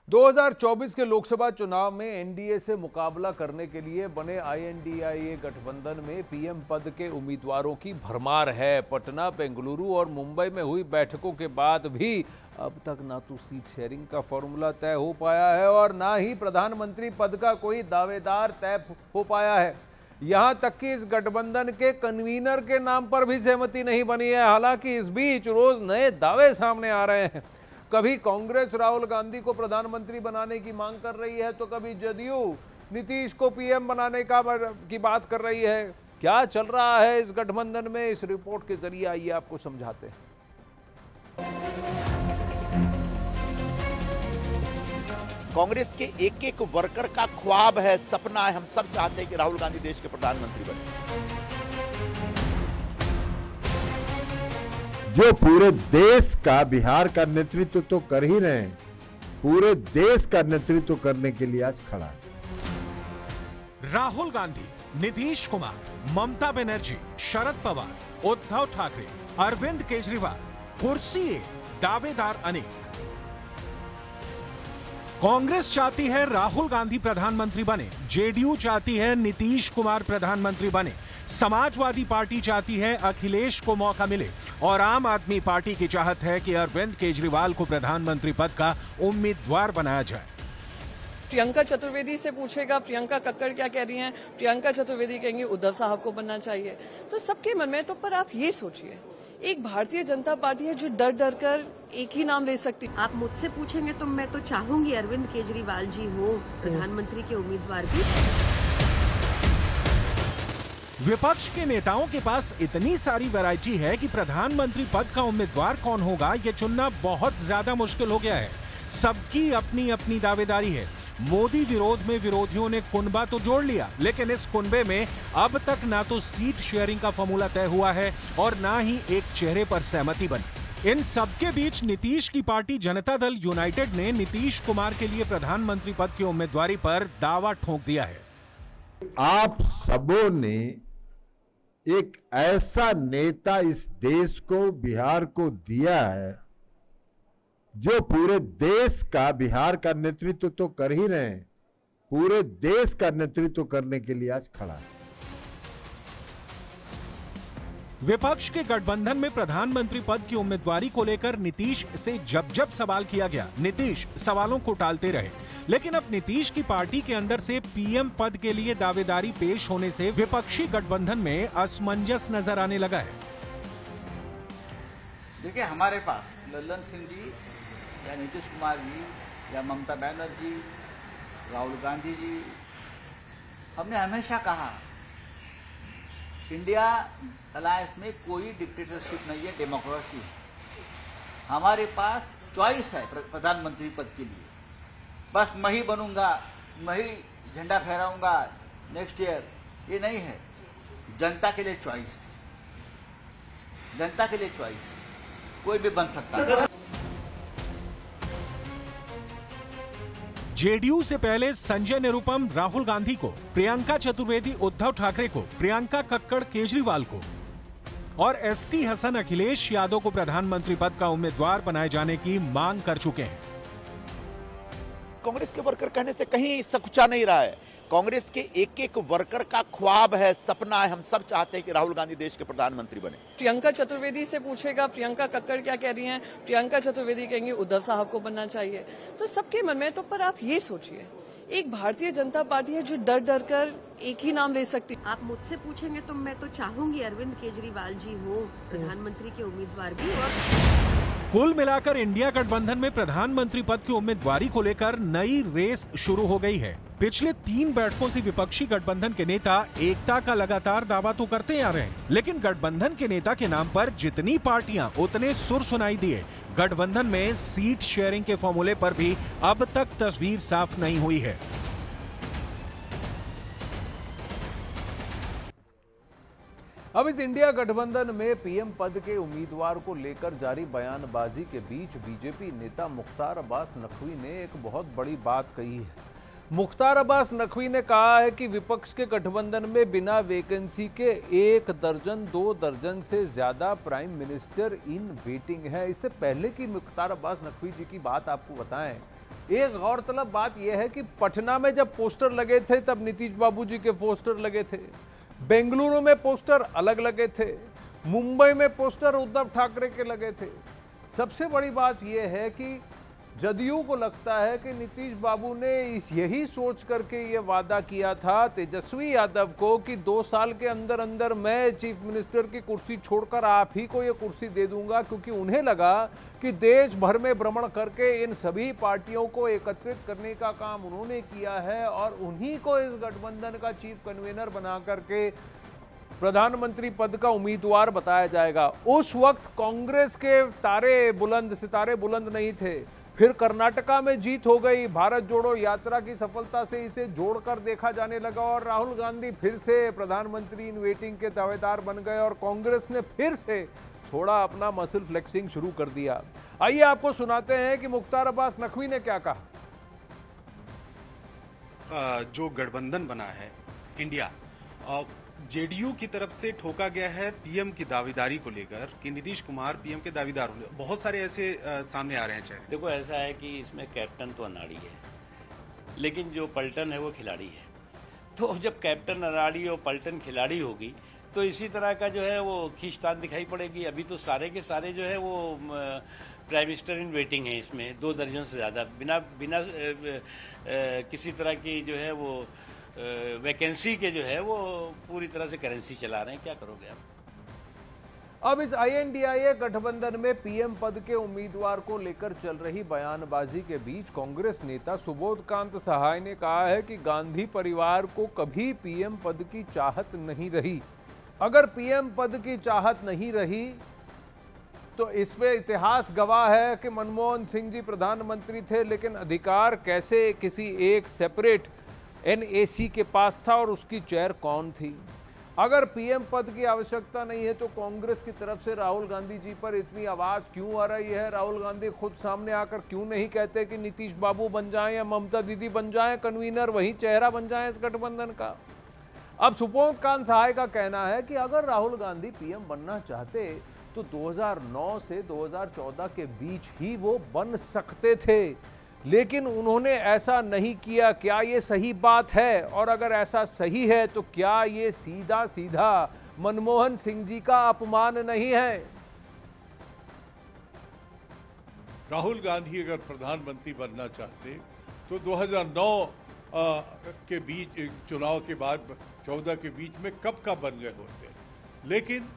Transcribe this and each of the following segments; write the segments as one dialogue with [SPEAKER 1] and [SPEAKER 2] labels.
[SPEAKER 1] 2024 के लोकसभा चुनाव में एनडीए से मुकाबला करने के लिए बने आईएनडीआईए गठबंधन में पीएम पद के उम्मीदवारों की भरमार है। पटना, बेंगलुरु और मुंबई में हुई बैठकों के बाद भी अब तक ना तो सीट शेयरिंग का फॉर्मूला तय हो पाया है और ना ही प्रधानमंत्री पद का कोई दावेदार तय हो पाया है। यहां तक कि इस गठबंधन के कन्वीनर के नाम पर भी सहमति नहीं बनी है। हालांकि इस बीच रोज नए दावे सामने आ रहे हैं। कभी कांग्रेस राहुल गांधी को प्रधानमंत्री बनाने की मांग कर रही है, तो कभी जदयू नीतीश को पीएम बनाने की बात कर रही है। क्या चल रहा है इस गठबंधन में, इस रिपोर्ट के जरिए आइए आपको समझाते हैं।
[SPEAKER 2] कांग्रेस के एक एक वर्कर का ख्वाब है, सपना है, हम सब चाहते हैं कि राहुल गांधी देश के प्रधानमंत्री बने।
[SPEAKER 3] जो पूरे देश का, बिहार का नेतृत्व तो कर ही रहे हैं, पूरे देश का नेतृत्व करने के लिए आज खड़ा है।
[SPEAKER 4] राहुल गांधी, नीतीश कुमार, ममता बनर्जी, शरद पवार, उद्धव ठाकरे, अरविंद केजरीवाल, कुर्सी दावेदार अनेक। कांग्रेस चाहती है राहुल गांधी प्रधानमंत्री बने, जेडीयू चाहती है नीतीश कुमार प्रधानमंत्री बने, समाजवादी पार्टी चाहती है अखिलेश को मौका मिले और आम आदमी पार्टी की चाहत है कि अरविंद केजरीवाल को प्रधानमंत्री पद का उम्मीदवार बनाया जाए।
[SPEAKER 5] प्रियंका चतुर्वेदी से पूछेगा प्रियंका कक्कड़ क्या कह रही हैं, प्रियंका चतुर्वेदी कहेंगे उद्धव साहब को बनना चाहिए। तो सबके मन में तो, पर आप ये सोचिए, एक भारतीय जनता पार्टी है जो डर डर कर एक ही नाम ले सकती।
[SPEAKER 6] आप मुझसे पूछेंगे तो मैं तो चाहूंगी अरविंद केजरीवाल जी हो प्रधानमंत्री के उम्मीदवार भी।
[SPEAKER 4] विपक्ष के नेताओं के पास इतनी सारी वैरायटी है कि प्रधानमंत्री पद का उम्मीदवार कौन होगा ये चुनना बहुत ज्यादा मुश्किल हो गया है। सबकी अपनी अपनी दावेदारी है। मोदी विरोध में विरोधियों ने कुनबा तो जोड़ लिया, लेकिन इस कुनबे में अब तक ना तो सीट शेयरिंग का फॉर्मूला तय हुआ है और ना ही एक चेहरे पर सहमति बनी। इन सबके बीच नीतीश की पार्टी जनता दल यूनाइटेड ने नीतीश कुमार के लिए प्रधानमंत्री पद की उम्मीदवारी पर दावा ठोक दिया है।
[SPEAKER 3] आप सबों ने एक ऐसा नेता इस देश को, बिहार को दिया है जो पूरे देश का, बिहार का नेतृत्व तो कर ही रहे हैं, पूरे देश का नेतृत्व करने के लिए आज खड़ा है।
[SPEAKER 4] विपक्ष के गठबंधन में प्रधानमंत्री पद की उम्मीदवारी को लेकर नीतीश से जब जब सवाल किया गया, नीतीश सवालों को टालते रहे। लेकिन अब नीतीश की पार्टी के अंदर से पीएम पद के लिए दावेदारी पेश होने से विपक्षी गठबंधन में असमंजस नजर आने लगा है।
[SPEAKER 7] देखिए, हमारे पास लल्लन सिंह जी या नीतीश कुमार जी या ममता बनर्जी, राहुल गांधी जी, हमने हमेशा कहा इंडिया अलायंस में कोई डिक्टेटरशिप नहीं है, डेमोक्रेसी है। हमारे पास चॉइस है प्रधानमंत्री पद के लिए। बस मैं ही बनूंगा, मैं ही झंडा फहराऊंगा नेक्स्ट ईयर, ये नहीं है। जनता के लिए चॉइस है, जनता के लिए चॉइस है, कोई भी बन सकता है।
[SPEAKER 4] जेडीयू से पहले संजय निरुपम राहुल गांधी को, प्रियंका चतुर्वेदी उद्धव ठाकरे को, प्रियंका कक्कड़ केजरीवाल को और एसटी हसन अखिलेश यादव को प्रधानमंत्री पद का उम्मीदवार बनाए जाने की मांग कर चुके हैं।
[SPEAKER 2] कांग्रेस के वर्कर कहने से कहीं सकुचा नहीं रहा है। कांग्रेस के एक एक वर्कर का ख्वाब है, सपना है, हम सब चाहते हैं कि राहुल गांधी देश के प्रधानमंत्री बने।
[SPEAKER 5] प्रियंका चतुर्वेदी से पूछेगा प्रियंका कक्कड़ क्या कह रही हैं, प्रियंका चतुर्वेदी कहेंगे उद्धव साहब को बनना चाहिए। तो सबके मन में तो, पर आप ये सोचिए, एक भारतीय जनता पार्टी है जो डर डर कर एक ही नाम ले सकती।
[SPEAKER 6] आप मुझसे पूछेंगे तो मैं तो चाहूंगी अरविंद केजरीवाल जी हो प्रधानमंत्री के उम्मीदवार भी। और
[SPEAKER 4] कुल मिलाकर इंडिया गठबंधन में प्रधानमंत्री पद की उम्मीदवारी को लेकर नई रेस शुरू हो गई है। पिछले 3 बैठकों से विपक्षी गठबंधन के नेता एकता का लगातार दावा तो करते आ रहे हैं, लेकिन गठबंधन के नेता के नाम पर जितनी पार्टियां उतने सुर सुनाई दिए। गठबंधन में सीट शेयरिंग के फॉर्मूले पर भी अब तक तस्वीर साफ नहीं हुई है।
[SPEAKER 1] अब इस इंडिया गठबंधन में पीएम पद के उम्मीदवार को लेकर जारी बयानबाजी के बीच बीजेपी नेता मुख्तार अब्बास नकवी ने एक बहुत बड़ी बात कही है। मुख्तार अब्बास नकवी ने कहा है कि विपक्ष के गठबंधन में बिना वैकेंसी के 1 दर्जन 2 दर्जन से ज्यादा प्राइम मिनिस्टर इन वेटिंग है। इससे पहले कि मुख्तार अब्बास नकवी जी की बात आपको बताएं, एक गौरतलब बात यह है कि पटना में जब पोस्टर लगे थे तब नीतीश बाबू जी के पोस्टर लगे थे, बेंगलुरु में पोस्टर अलग लगे थे, मुंबई में पोस्टर उद्धव ठाकरे के लगे थे। सबसे बड़ी बात यह है कि जदयू को लगता है कि नीतीश बाबू ने यही सोच करके ये वादा किया था तेजस्वी यादव को कि 2 साल के अंदर अंदर मैं चीफ मिनिस्टर की कुर्सी छोड़कर आप ही को ये कुर्सी दे दूंगा, क्योंकि उन्हें लगा कि देश भर में भ्रमण करके इन सभी पार्टियों को एकत्रित करने का काम उन्होंने किया है और उन्हीं को इस गठबंधन का चीफ कन्वीनर बना करके प्रधानमंत्री पद का उम्मीदवार बताया जाएगा। उस वक्त कांग्रेस के सितारे बुलंद नहीं थे। फिर कर्नाटका में जीत हो गई, भारत जोड़ो यात्रा की सफलता से इसे जोड़कर देखा जाने लगा और राहुल गांधी फिर से प्रधानमंत्री इन वेटिंग के दावेदार बन गए और कांग्रेस ने फिर से थोड़ा अपना मसल फ्लेक्सिंग शुरू कर दिया। आइए आपको सुनाते हैं कि मुख्तार अब्बास नकवी ने क्या कहा।
[SPEAKER 8] जो गठबंधन बना है इंडिया, जेडीयू की तरफ से ठोका गया है पीएम की दावेदारी को लेकर कि नीतीश कुमार पीएम के दावेदार होंगे। बहुत सारे ऐसे सामने आ रहे हैं। चाहे
[SPEAKER 9] देखो, ऐसा है कि इसमें कैप्टन तो अनाड़ी है, लेकिन जो पलटन है वो खिलाड़ी है। तो जब कैप्टन अनाड़ी और पलटन खिलाड़ी होगी तो इसी तरह का जो है वो खींचतान दिखाई पड़ेगी। अभी तो सारे के सारे जो है वो प्राइम मिनिस्टर इन वेटिंग है, इसमें 2 दर्जन से ज़्यादा बिना किसी तरह की जो है वो वैकेंसी के जो है वो पूरी तरह से करेंसी चला रहे हैं। क्या करोगे आप?
[SPEAKER 1] अब इस INDIA गठबंधन में पीएम पद के उम्मीदवार को लेकर चल रही बयानबाजी के बीच कांग्रेस नेता सुबोध कांत सहाय ने कहा है कि गांधी परिवार को कभी पीएम पद की चाहत नहीं रही। अगर पीएम पद की चाहत नहीं रही तो इसमें इतिहास गवाह है कि मनमोहन सिंह जी प्रधानमंत्री थे, लेकिन अधिकार कैसे किसी एक सेपरेट NAC के पास था और उसकी चेयर कौन थी। अगर पीएम पद की आवश्यकता नहीं है तो कांग्रेस की तरफ से राहुल गांधी जी पर इतनी आवाज क्यों आ रही है? राहुल गांधी खुद सामने आकर क्यों नहीं कहते कि नीतीश बाबू बन जाएं या ममता दीदी बन जाएं कन्वीनर, वही चेहरा बन जाएं इस गठबंधन का। अब सुबोध कांत सहाय का कहना है कि अगर राहुल गांधी पीएम बनना चाहते तो 2009 से 2014 के बीच ही वो बन सकते थे, लेकिन उन्होंने ऐसा नहीं किया। क्या ये सही बात है? और अगर ऐसा सही है तो क्या ये सीधा सीधा मनमोहन सिंह जी का अपमान नहीं है?
[SPEAKER 10] राहुल गांधी अगर प्रधानमंत्री बनना चाहते तो 2009 के बीच चुनाव के बाद 14 के बीच में कब का बन गए होते, लेकिन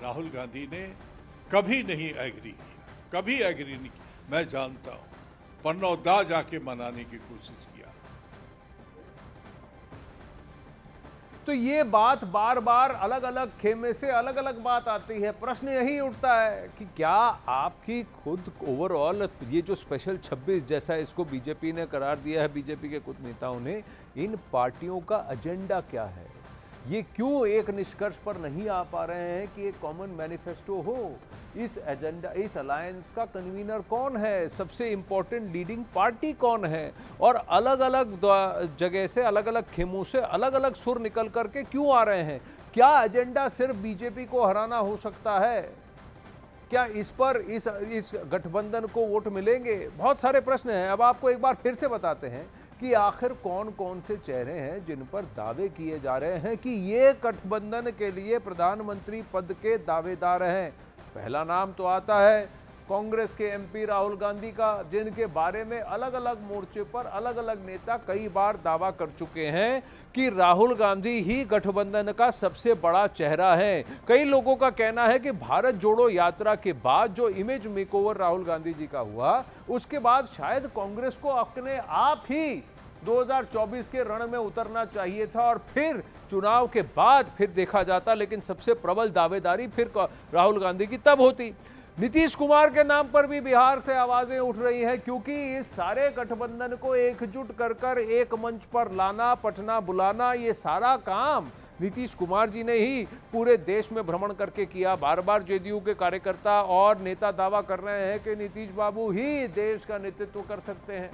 [SPEAKER 10] राहुल गांधी ने कभी नहीं एग्री किया, कभी एग्री नहीं किया। मैं जानता हूं, पन्नौदा जाके मनाने की कोशिश किया।
[SPEAKER 1] तो ये बात बार बार अलग अलग खेमे से अलग अलग बात आती है। प्रश्न यही उठता है कि क्या आपकी खुद ओवरऑल ये जो स्पेशल 26 जैसा इसको बीजेपी ने करार दिया है, बीजेपी के कुछ नेताओं ने, इन पार्टियों का एजेंडा क्या है? ये क्यों एक निष्कर्ष पर नहीं आ पा रहे हैं कि एक कॉमन मैनिफेस्टो हो? इस एजेंडा, इस अलायंस का कन्वीनर कौन है? सबसे इंपॉर्टेंट लीडिंग पार्टी कौन है? और अलग अलग जगह से, अलग अलग खेमों से अलग अलग सुर निकल करके क्यों आ रहे हैं? क्या एजेंडा सिर्फ बीजेपी को हराना हो सकता है? क्या इस पर इस गठबंधन को वोट मिलेंगे? बहुत सारे प्रश्न हैं। अब आपको एक बार फिर से बताते हैं कि आखिर कौन कौन से चेहरे हैं जिन पर दावे किए जा रहे हैं कि ये गठबंधन के लिए प्रधानमंत्री पद के दावेदार हैं। पहला नाम तो आता है कांग्रेस के MP राहुल गांधी का, जिनके बारे में अलग अलग मोर्चे पर अलग अलग नेता कई बार दावा कर चुके हैं कि राहुल गांधी ही गठबंधन का सबसे बड़ा चेहरा है। कई लोगों का कहना है कि भारत जोड़ो यात्रा के बाद जो इमेज मेकओवर राहुल गांधी जी का हुआ, उसके बाद शायद कांग्रेस को अपने आप ही 2024 के रण में उतरना चाहिए था और फिर चुनाव के बाद फिर देखा जाता, लेकिन सबसे प्रबल दावेदारी फिर राहुल गांधी की तब होती। नीतीश कुमार के नाम पर भी बिहार से आवाजें उठ रही हैं, क्योंकि इस सारे गठबंधन को एकजुट कर एक मंच पर लाना, पटना बुलाना, ये सारा काम नीतीश कुमार जी ने ही पूरे देश में भ्रमण करके किया। बार बार जेडीयू के कार्यकर्ता और नेता दावा कर रहे हैं कि नीतीश बाबू ही देश का नेतृत्व कर सकते हैं।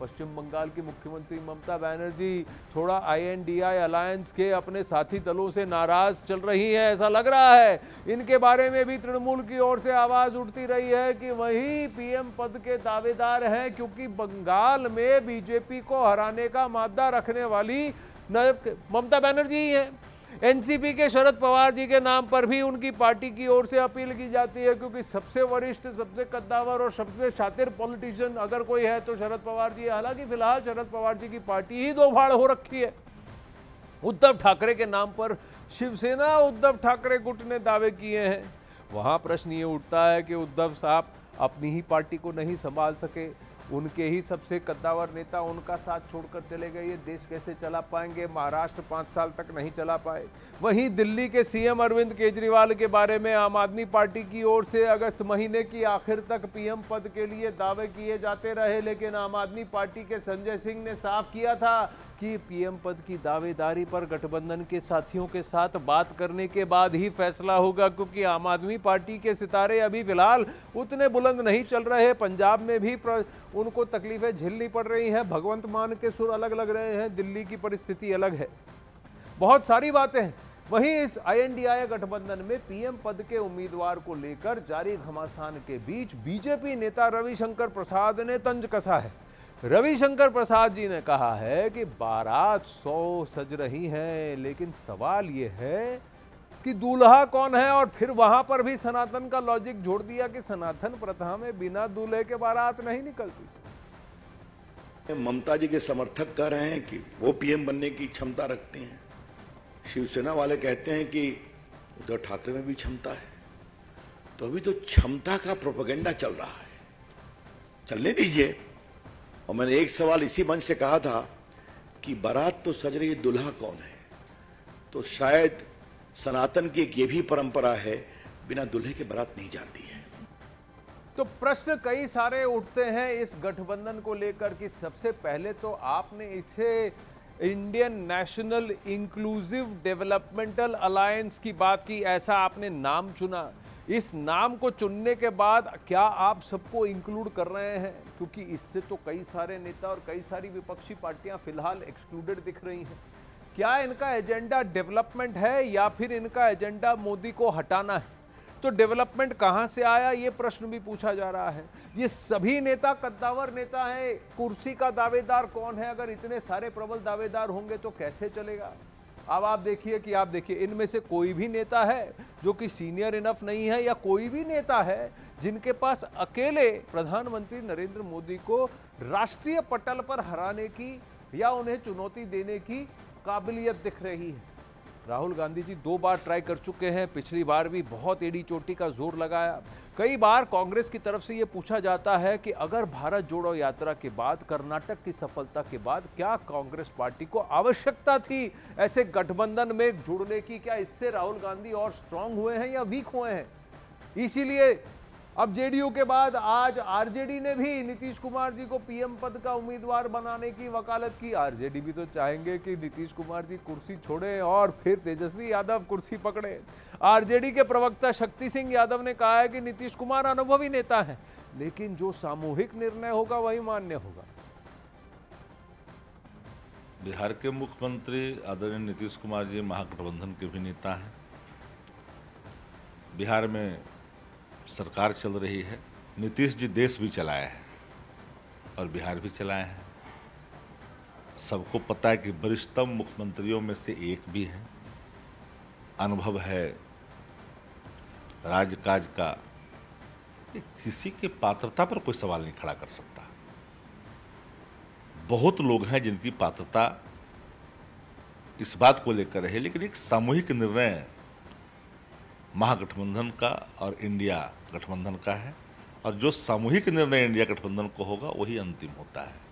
[SPEAKER 1] पश्चिम बंगाल की मुख्यमंत्री ममता बनर्जी थोड़ा INDI अलायंस के अपने साथी दलों से नाराज चल रही हैं, ऐसा लग रहा है। इनके बारे में भी तृणमूल की ओर से आवाज उठती रही है कि वही PM पद के दावेदार हैं, क्योंकि बंगाल में बीजेपी को हराने का मादा रखने वाली ममता बनर्जी ही है। NCP के शरद पवार जी के नाम पर भी उनकी पार्टी की ओर से अपील की जाती है, क्योंकि सबसे वरिष्ठ, सबसे कद्दावर और सबसे शातिर पॉलिटिशियन अगर कोई है तो शरद पवार जी है। हालांकि फिलहाल शरद पवार जी की पार्टी ही दो फाड़ हो रखी है। उद्धव ठाकरे के नाम पर शिवसेना उद्धव ठाकरे गुट ने दावे किए हैं। वहां प्रश्न ये उठता है कि उद्धव साहब अपनी ही पार्टी को नहीं संभाल सके, उनके ही सबसे कद्दावर नेता उनका साथ छोड़कर चले गए, ये देश कैसे चला पाएंगे। महाराष्ट्र 5 साल तक नहीं चला पाए। वहीं दिल्ली के CM अरविंद केजरीवाल के बारे में आम आदमी पार्टी की ओर से अगस्त महीने की आखिर तक PM पद के लिए दावे किए जाते रहे, लेकिन आम आदमी पार्टी के संजय सिंह ने साफ किया था कि PM पद की दावेदारी पर गठबंधन के साथियों के साथ बात करने के बाद ही फैसला होगा, क्योंकि आम आदमी पार्टी के सितारे अभी फिलहाल उतने बुलंद नहीं चल रहे। पंजाब में भी उनको तकलीफें झेलनी पड़ रही हैं, भगवंत मान के सुर अलग लग रहे हैं, दिल्ली की परिस्थिति अलग है, बहुत सारी बातें हैं। वहीं इस INDI गठबंधन में PM पद के उम्मीदवार को लेकर जारी घमासान के बीच बीजेपी नेता रविशंकर प्रसाद ने तंज कसा है। रविशंकर प्रसाद जी ने कहा है कि बारात 100 सज रही है, लेकिन सवाल यह है कि दूल्हा कौन है। और फिर वहां पर भी सनातन का लॉजिक जोड़ दिया कि सनातन प्रथा में बिना दूल्हे के बारात नहीं निकलती।
[SPEAKER 11] ममता जी के समर्थक कह रहे हैं कि वो PM बनने की क्षमता रखते हैं, शिवसेना वाले कहते हैं कि उद्धव ठाकरे में भी क्षमता है। तो अभी तो क्षमता का प्रोपेगेंडा चल रहा है, चलने दीजिए। और मैंने एक सवाल इसी मंच से कहा था कि बारात तो सज रही है, दूल्हा कौन है। तो शायद सनातन की एक ये भी परंपरा है, बिना दूल्हे के बारात नहीं जाती है।
[SPEAKER 1] तो प्रश्न कई सारे उठते हैं इस गठबंधन को लेकर कि सबसे पहले तो आपने इसे Indian national inclusive developmental alliance की बात की, ऐसा आपने नाम चुना। इस नाम को चुनने के बाद क्या आप सबको इंक्लूड कर रहे हैं? क्योंकि इससे तो कई सारे नेता और कई सारी विपक्षी पार्टियां फिलहाल एक्सक्लूडेड दिख रही हैं। क्या इनका एजेंडा डेवलपमेंट है या फिर इनका एजेंडा मोदी को हटाना है? तो डेवलपमेंट कहां से आया, ये प्रश्न भी पूछा जा रहा है। ये सभी नेता कद्दावर नेता हैं, कुर्सी का दावेदार कौन है? अगर इतने सारे प्रबल दावेदार होंगे तो कैसे चलेगा? अब आप देखिए इनमें से कोई भी नेता है जो कि सीनियर इनफ नहीं है, या कोई भी नेता है जिनके पास अकेले प्रधानमंत्री नरेंद्र मोदी को राष्ट्रीय पटल पर हराने की या उन्हें चुनौती देने की काबिलियत दिख रही है? राहुल गांधी जी 2 बार ट्राई कर चुके हैं, पिछली बार भी बहुत एड़ी चोटी का जोर लगाया। कई बार कांग्रेस की तरफ से ये पूछा जाता है कि अगर भारत जोड़ो यात्रा के बाद, कर्नाटक की सफलता के बाद, क्या कांग्रेस पार्टी को आवश्यकता थी ऐसे गठबंधन में जुड़ने की? क्या इससे राहुल गांधी और स्ट्रांग हुए हैं या वीक हुए हैं? इसीलिए अब JDU के बाद आज RJD ने भी नीतीश कुमार जी को PM पद का उम्मीदवार बनाने की वकालत की। RJD भी तो चाहेंगे कि नीतीश कुमार जी कुर्सी छोड़ें और फिर तेजस्वी यादव कुर्सी पकड़े। RJD के प्रवक्ता शक्ति सिंह यादव ने कहा है कि नीतीश कुमार अनुभवी नेता हैं, लेकिन जो सामूहिक निर्णय होगा वही मान्य होगा।
[SPEAKER 12] बिहार के मुख्यमंत्री आदरणीय नीतीश कुमार जी महागठबंधन के भी नेता हैं। बिहार में सरकार चल रही है, नीतीश जी देश भी चलाए हैं और बिहार भी चलाए हैं। सबको पता है कि वरिष्ठतम मुख्यमंत्रियों में से एक भी हैं, अनुभव है राजकाज का। किसी के पात्रता पर कोई सवाल नहीं खड़ा कर सकता। बहुत लोग हैं जिनकी पात्रता इस बात को लेकर है, लेकिन एक सामूहिक निर्णय महागठबंधन का और इंडिया गठबंधन का है, और जो सामूहिक निर्णय इंडिया गठबंधन को होगा वही अंतिम होता है।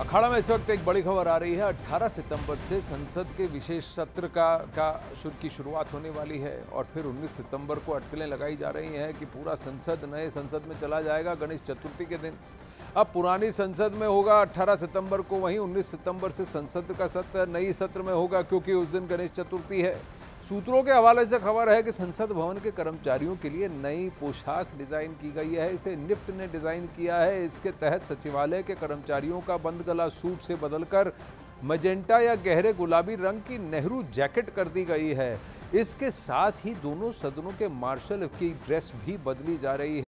[SPEAKER 1] अखाड़ा में इस वक्त एक बड़ी खबर आ रही है। 18 सितंबर से संसद के विशेष सत्र की शुरुआत होने वाली है और फिर 19 सितंबर को अटकलें लगाई जा रही हैं कि पूरा संसद नए संसद में चला जाएगा गणेश चतुर्थी के दिन। अब पुरानी संसद में होगा 18 सितंबर को, वहीं 19 सितंबर से संसद का सत्र नई सत्र में होगा, क्योंकि उस दिन गणेश चतुर्थी है। सूत्रों के हवाले से खबर है कि संसद भवन के कर्मचारियों के लिए नई पोशाक डिजाइन की गई है। इसे निफ्ट ने डिजाइन किया है। इसके तहत सचिवालय के कर्मचारियों का बंद गला सूट से बदलकर मजेंटा या गहरे गुलाबी रंग की नेहरू जैकेट कर दी गई है। इसके साथ ही दोनों सदनों के मार्शल की ड्रेस भी बदली जा रही है।